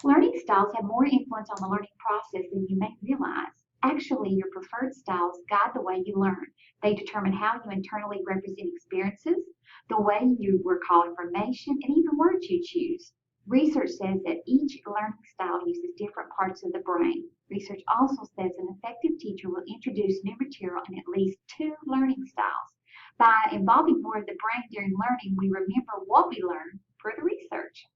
Learning styles have more influence on the learning process than you may realize. Actually, your preferred styles guide the way you learn. They determine how you internally represent experiences, the way you recall information, and even words you choose. Research says that each learning style uses different parts of the brain. Research also says an effective teacher will introduce new material in at least two learning styles. By involving more of the brain during learning, we remember what we learn per the research.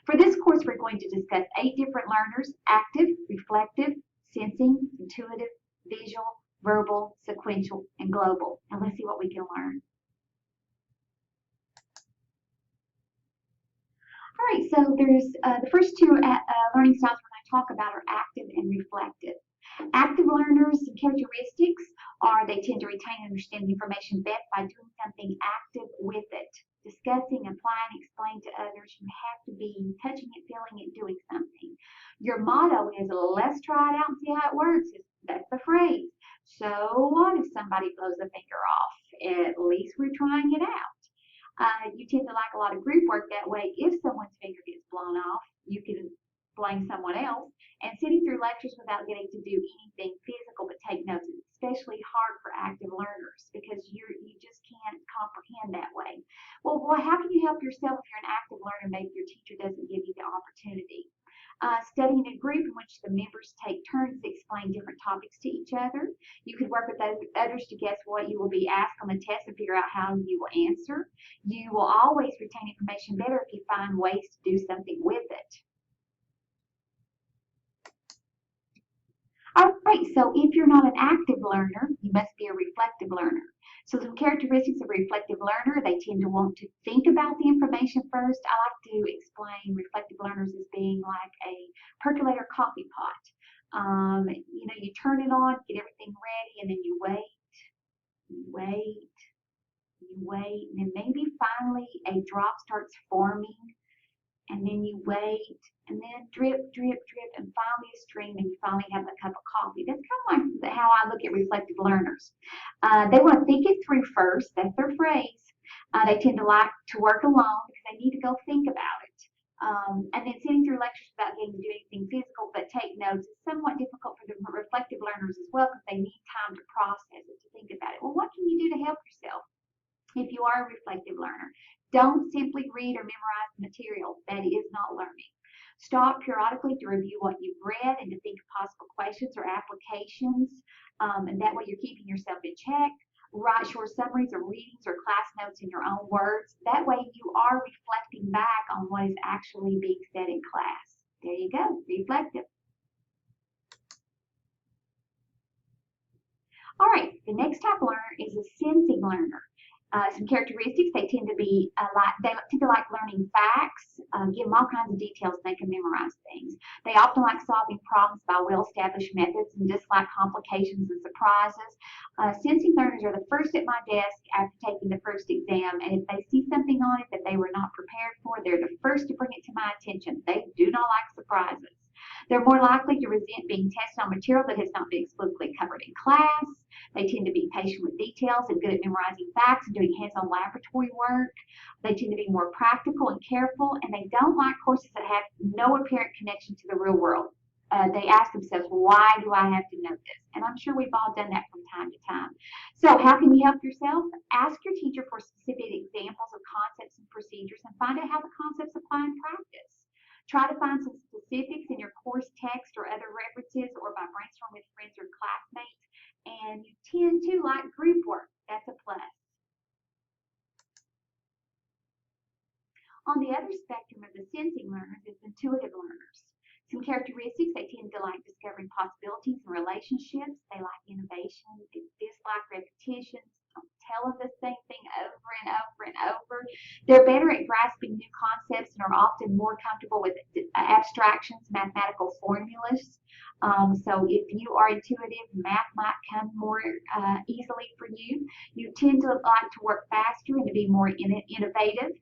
For this course, we're going to discuss 8 different learners: active, reflective, sensing, intuitive, visual, verbal, sequential, and global. And let's see what we can learn. All right, so there's the first two learning styles we're going to talk about are active and reflective. Active learners' characteristics are they tend to retain and understand the information best by doing something active with it. Discussing, applying, explaining to others. You have to be touching it, feeling it, doing something. Your motto is let's try it out and see how it works. That's the phrase. So what if somebody blows a finger off? At least we're trying it out. You tend to like a lot of group work that way. If someone's finger gets blown off, you can blame someone else. And sitting through lectures without getting to do anything physical but take notes is especially hard for active learners because you just can't comprehend that way. Well, how can you help yourself if you're an active learner? Maybe your teacher doesn't give you the opportunity. Studying a group in which the members take turns to explain different topics to each other. You could work with others to guess what you will be asked on the test and figure out how you will answer. You will always retain information better if you find ways to do something with it. All right, so if you're not an active learner, you must be a reflective learner. So some characteristics of a reflective learner, they tend to want to think about the information first. I like to explain reflective learners as being like a percolator coffee pot. You turn it on, get everything ready, and then you wait, you wait, you wait, and then maybe finally a drop starts forming, and then you wait, and then drip, drip, drip, and finally a stream, and you finally have a cup of coffee. That's kind of like how I look at reflective learners. They want to think it through first. That's their phrase. They tend to like to work alone because they need to go think about it. And then sitting through lectures without getting to do anything physical but take notes is somewhat difficult for the reflective learners as well because they need time to process it, to think about it. Well, what can you do to help yourself if you are a reflective learner? Don't simply read or memorize the material. That is not learning. Stop periodically to review what you've read and to think of possible questions or applications. And that way you're keeping yourself in check. Write short summaries or readings or class notes in your own words. That way you are reflecting back on what is actually being said in class. There you go, reflective. All right, the next type of learner is a sensing learner. Some characteristics, they tend to like learning facts, give them all kinds of details, they can memorize things. They often like solving problems by well-established methods and dislike complications and surprises. Sensing learners are the first at my desk after taking the first exam, and if they see something on it that they were not prepared for, they're the first to bring it to my attention. They do not like surprises. They're more likely to resent being tested on material that has not been explicitly covered in class. They tend to be patient with details and good at memorizing facts and doing hands-on laboratory work. They tend to be more practical and careful, and they don't like courses that have no apparent connection to the real world. They ask themselves, why do I have to know this? And I'm sure we've all done that from time to time. So how can you help yourself? Ask your teacher for specific examples of concepts and procedures and find out how the concepts apply in practice. Try to find some specifics in your course text or other references or by brainstorming with friends or classmates. And you tend to like group work. That's a plus. On the other spectrum of the sensing learners is intuitive learners. Some characteristics, they tend to like discovering possibilities and relationships. They like innovation. They dislike repetitions. Don't tell them the same thing over and over and over. They're better at grasping new concepts and are often more comfortable with abstractions, mathematical formulas. So if you are intuitive, math might come more easily for you. You tend to like to work faster and to be more innovative.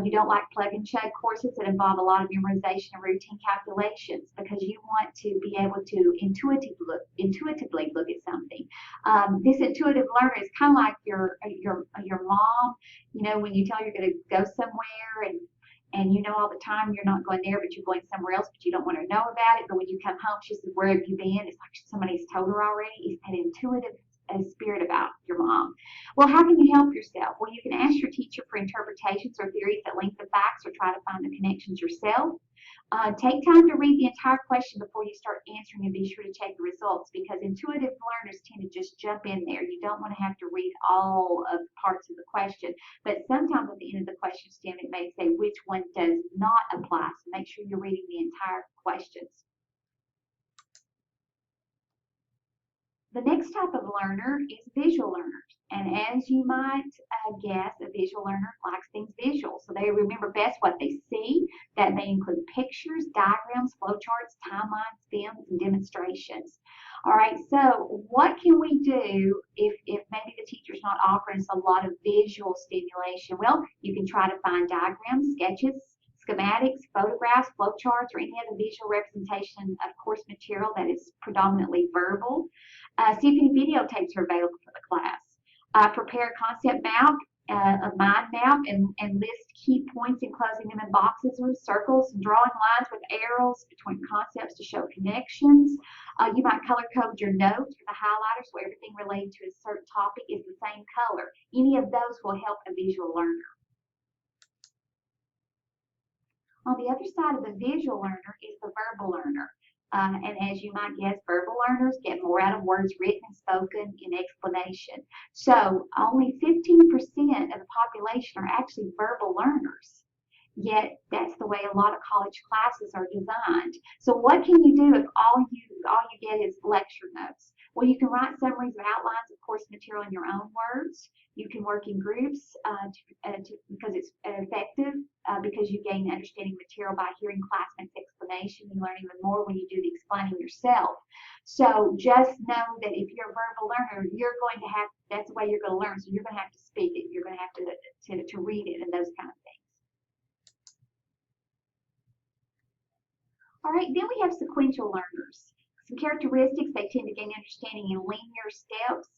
You don't like plug and chug courses that involve a lot of memorization and routine calculations because you want to be able to intuitively look at something. This intuitive learner is kind of like your mom. You know, when you tell her you're going to go somewhere and and you know all the time you're not going there, but you're going somewhere else, but you don't want her to know about it. But when you come home, she says, "Where have you been?" It's like somebody's told her already. It's an intuitive spirit about your mom. Well, how can you help yourself? Well, you can ask your teacher for interpretations or theories that link the facts, or try to find the connections yourself. Take time to read the entire question before you start answering, and be sure to check the results, because intuitive learners tend to just jump in there. You don't want to have to read all of parts of the question, but sometimes at the end of the question stem it may say which one does not apply. So make sure you're reading the entire questions. The next type of learner is visual learners. And as you might guess, a visual learner likes things visual. So they remember best what they see. That may include pictures, diagrams, flowcharts, timelines, films, and demonstrations. All right, so what can we do if maybe the teacher's not offering us a lot of visual stimulation? Well, you can try to find diagrams, sketches, schematics, photographs, flowcharts, or any other visual representation of course material that is predominantly verbal. See if any videotapes are available for the class. Prepare a concept map, a mind map, and list key points, enclosing them in boxes or circles, and drawing lines with arrows between concepts to show connections. You might color code your notes with a highlighter so everything related to a certain topic is the same color. Any of those will help a visual learner. On the other side of the visual learner is the verbal learner. And as you might guess, verbal learners get more out of words written and spoken in explanation. So only 15% of the population are actually verbal learners. Yet that's the way a lot of college classes are designed. So what can you do if all you get is lecture notes? Well, you can write summaries and outlines of course material in your own words. You can work in groups because it's effective, because you gain understanding material by hearing classmates' explanation. You learn even more when you do the explaining yourself. So just know that if you're a verbal learner, you're going to have, that's the way you're going to learn. So you're going to have to speak it. You're going to have to read it and those kind of things. All right, then we have sequential learners. Some characteristics: they tend to gain understanding in linear steps,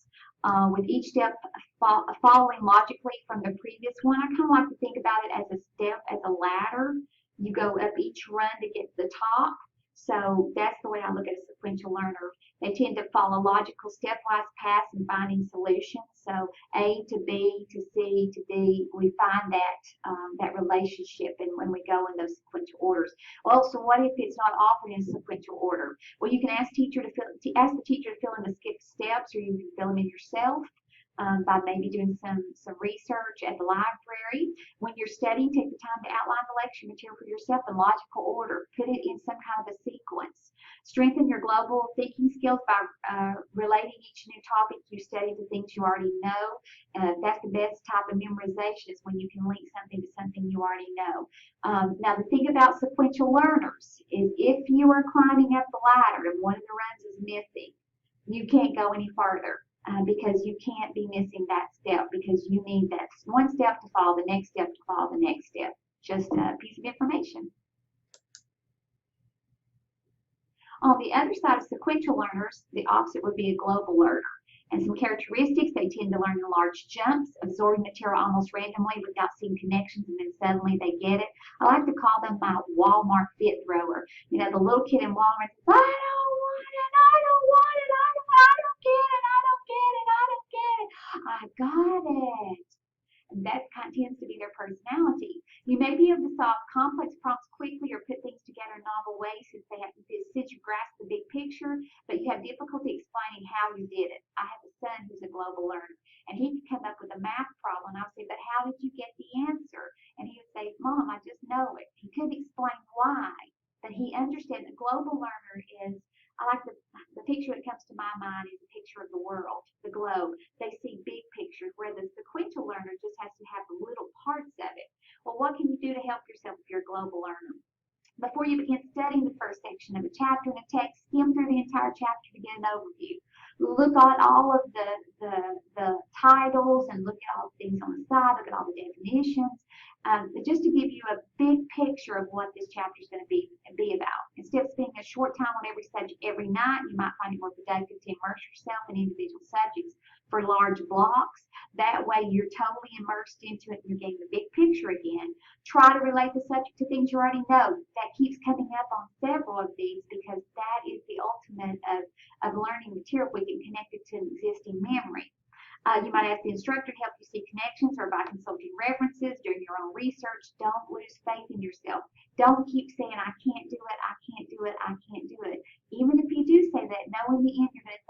with each step following logically from the previous one. I kind of like to think about it as a step, as a ladder. You go up each run to get to the top. So that's the way I look at a sequential learner. They tend to follow logical stepwise paths in finding solutions. So A to B to C to D, we find that relationship, and when we go in those sequential orders. Well, so what if it's not offered in sequential order? Well, you can ask the teacher to fill in the skipped steps, or you can fill them in yourself. By maybe doing some research at the library. When you're studying, take the time to outline the lecture material for yourself in logical order. Put it in some kind of a sequence. Strengthen your global thinking skills by relating each new topic you study to things you already know. That's the best type of memorization, is when you can link something to something you already know. Now, the thing about sequential learners is if you are climbing up the ladder and one of the runs is missing, you can't go any further. Because you can't be missing that step, because you need that one step to follow the next step to follow the next step. Just a piece of information. On the other side of sequential learners, the opposite would be a global learner. And some characteristics: they tend to learn in large jumps, absorbing material almost randomly without seeing connections, and then suddenly they get it. I like to call them my Walmart fit thrower. You know, the little kid in Walmart says, "I don't want it, I don't want it, I don't get it, I don't get it, I don't get it. I got it." And that tends to be their personality. You may be able to solve complex problems quickly or put things together in novel ways since you grasp the big picture, but you have difficulty explaining how you did it. I have a son who's a global learner, and he could come up with a math problem. I would say, "But how did you get the answer?" And he would say, "Mom, I just know it." He couldn't explain why, but he understands. The global learner is, I like the picture that comes to my mind is a picture of the world, the globe. They see big pictures, where the sequential learner just has to have the little parts of it. Well, what can you do to help yourself if you're a global learner? Before you begin studying the first section of a chapter in a text, skim through the entire chapter to get an overview. Look at all of the titles, and look at all the things on the side, look at all the definitions, just to give you a big picture of what this chapter is going to be about. Instead of spending a short time on every subject every night, you might find it more productive to immerse yourself in individual subjects for large blocks. That way you're totally immersed into it and you're getting the big picture again. Try to relate the subject to things you already know. That keeps coming up on several of these because that is the ultimate of learning material if we can connect it to an existing memory. You might ask the instructor to help you see connections or by consulting references, doing your own research. Don't lose faith in yourself. Don't keep saying, I can't do it, I can't do it, I can't do it. Even if you do say that, know in the end you're going to